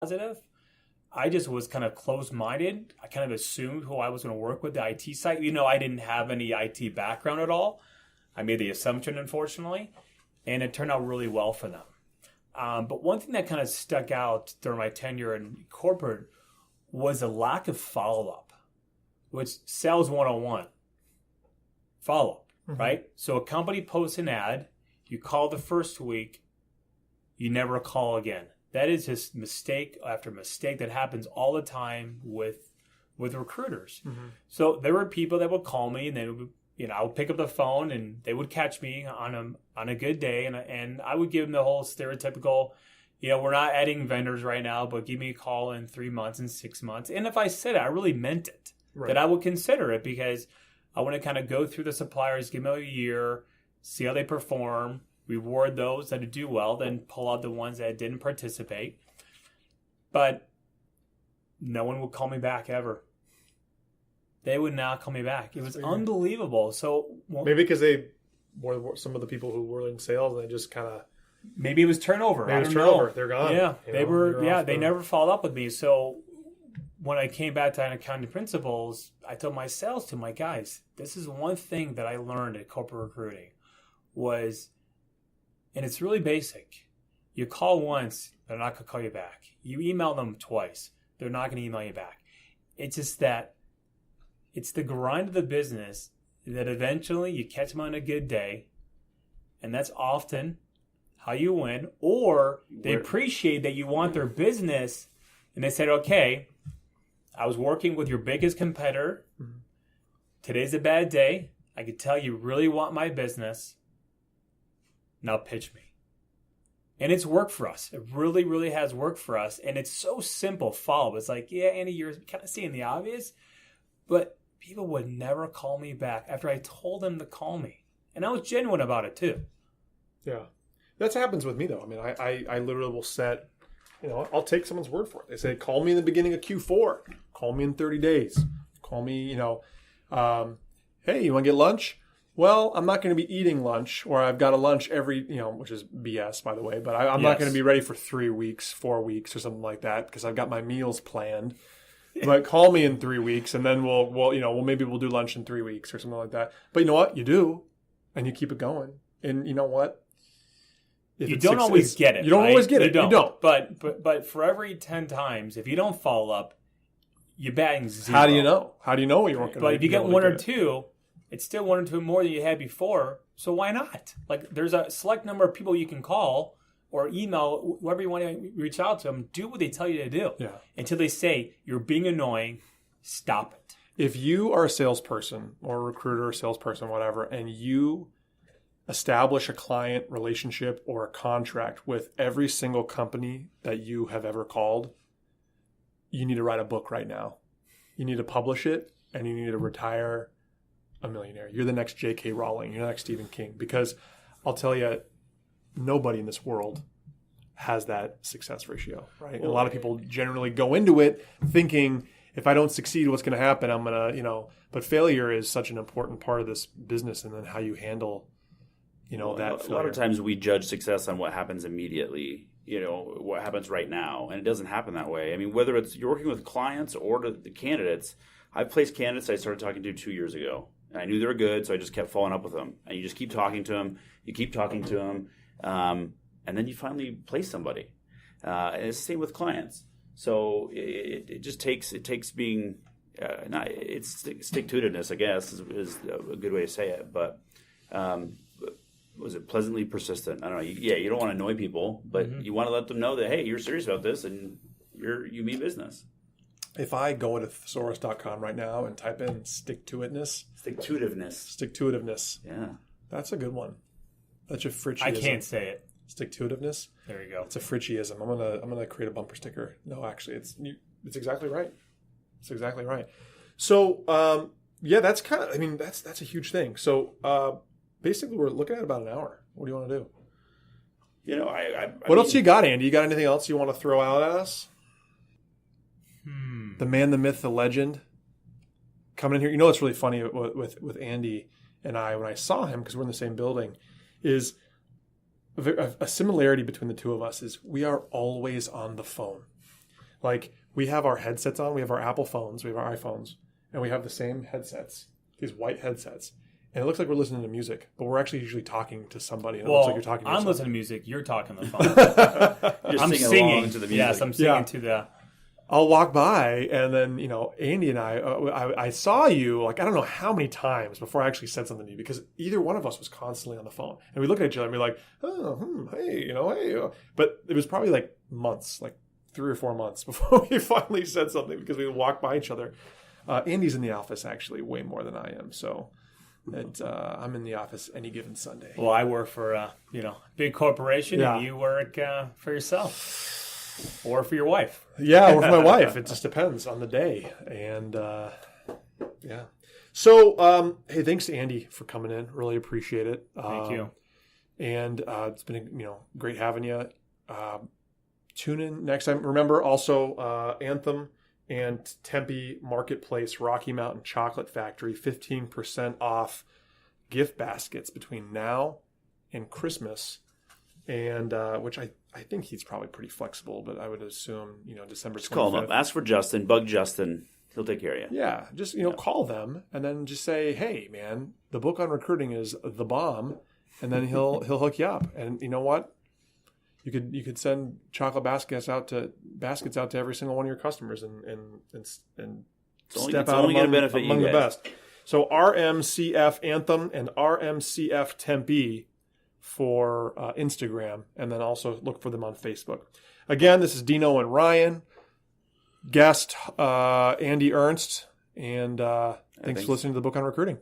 positive. I just was kind of closed-minded. I kind of assumed who I was going to work with, the IT site. I didn't have any IT background at all. I made the assumption, unfortunately, and it turned out really well for them. But one thing that kind of stuck out during my tenure in corporate was a lack of follow-up, which sales 101, follow-up, right? So a company posts an ad, you call the first week, you never call again. That is just mistake after mistake that happens all the time with recruiters. So there were people that would call me, and they would, I would pick up the phone, and they would catch me on a good day, and I would give them the whole stereotypical, we're not adding vendors right now, but give me a call in 3 months and 6 months. And if I said it, I really meant it. Right. That I would consider it, because I want to kind of go through the suppliers, give them a year, see how they perform, reward those that do well, then pull out the ones that didn't participate. But no one would call me back ever. They would not call me back. It was unbelievable. So maybe because they were some of the people who were in sales, and they just kind of, maybe it was turnover. Maybe it was turnover. They're gone. Yeah, they never followed up with me. So when I came back to accounting principles, I told my sales team, guys, this is one thing that I learned at corporate recruiting was, and it's really basic. You call once, they're not going to call you back. You email them twice, they're not going to email you back. It's just that it's the grind of the business that eventually you catch them on a good day, and that's often how you win. Or they appreciate that you want their business, and they said, okay, I was working with your biggest competitor. Today's a bad day. I could tell you really want my business. Now pitch me. And it's worked for us. It really, really has worked for us. And it's so simple follow. It's like, yeah, Andy, you're kind of seeing the obvious. But people would never call me back after I told them to call me. And I was genuine about it too. Yeah. That happens with me though. I mean, I literally will set, I'll take someone's word for it. They say, call me in the beginning of Q4. Call me in 30 days. Call me, hey, you want to get lunch? Well, I'm not going to be eating lunch, or I've got a lunch every, which is BS, by the way, but I'm not going to be ready for 3 weeks, 4 weeks, or something like that, because I've got my meals planned. But call me in 3 weeks, and then maybe we'll do lunch in 3 weeks or something like that. But you know what? You do, and you keep it going. And you know what? You don't always get it. You don't always get it. You don't. But for every 10 times, if you don't follow up, you're batting zero. How do you know? How do you know you weren't going to? But if you get one or two, it's still one or two more than you had before. So why not? There's a select number of people you can call or email, whoever you want to reach out to them. Do what they tell you to do. Yeah. Until they say, you're being annoying, stop it. If you are a salesperson or a recruiter or salesperson, whatever, and you establish a client relationship or a contract with every single company that you have ever called, you need to write a book right now. You need to publish it, and you need to retire a millionaire. You're the next J.K. Rowling. You're the next Stephen King. Because I'll tell you, nobody in this world has that success ratio, right? And a lot of people generally go into it thinking, if I don't succeed, what's going to happen? I'm going to, but failure is such an important part of this business, and then how you handle, that failure. A lot of times we judge success on what happens immediately, what happens right now, and it doesn't happen that way. I mean, whether it's you're working with clients or the candidates, I've placed candidates I started talking to 2 years ago. And I knew they were good, so I just kept following up with them. And you just keep talking to them. You keep talking to them. And then you finally place somebody. And it's the same with clients. So it just takes being, stick-to-itiveness, I guess, is a good way to say it. But was it pleasantly persistent? I don't know. You don't want to annoy people, but you want to let them know that, hey, you're serious about this and you mean business. If I go to thesaurus.com right now and type in stick-to-itiveness. Yeah. That's a good one. That's a Fritchiism. I can't say it. Stick-to-itiveness. There you go. It's a Fritchiism. I'm gonna create a bumper sticker. No, actually, it's exactly right. It's exactly right. So that's kind of. I mean, that's a huge thing. So basically, we're looking at about an hour. What do you want to do? What else you got, Andy? You got anything else you want to throw out at us? The man, the myth, the legend coming in here. What's really funny with Andy and I, when I saw him, because we're in the same building, is a similarity between the two of us is we are always on the phone. Like we have our headsets on, we have our Apple phones, we have our iPhones, and we have the same headsets, these white headsets. And it looks like we're listening to music, but we're actually usually talking to somebody. And it looks like you're talking to I'm yourself. listening to music. You're talking on the phone. You're I'm singing along to the music. Yes, I'm singing Yeah. to the... I'll walk by, and then, Andy and I saw you, like, I don't know how many times before I actually said something to you, because either one of us was constantly on the phone. And we look at each other and we're like, hey, hey. But it was probably like months, like 3 or 4 months before we finally said something, because we would walk by each other. Andy's in the office, actually, way more than I am. So I'm in the office any given Sunday. Well, I work for a big corporation, Yeah. and you work for yourself. Or for your wife. Yeah, or for my wife. It just depends on the day. And yeah. So, hey, thanks to Andy for coming in. Really appreciate it. Thank you. And it's been great having you. Tune in next time. Remember also Anthem and Tempe Marketplace Rocky Mountain Chocolate Factory 15% off gift baskets between now and Christmas. And which I think he's probably pretty flexible, but I would assume December 25th. Just call him up. Ask for Justin. Bug Justin. He'll take care of you. Yeah, just call them and then just say, "Hey, man, the book on recruiting is the bomb," and then he'll hook you up. And you know what? You could send chocolate baskets out to every single one of your customers and step out only among, benefit among you the guys. best. So RMCF Anthem and RMCF Tempe for Instagram, and then also look for them on Facebook. Again, this is Dino and Ryan, guest Andy Ernst, and thanks for listening to the Book on Recruiting.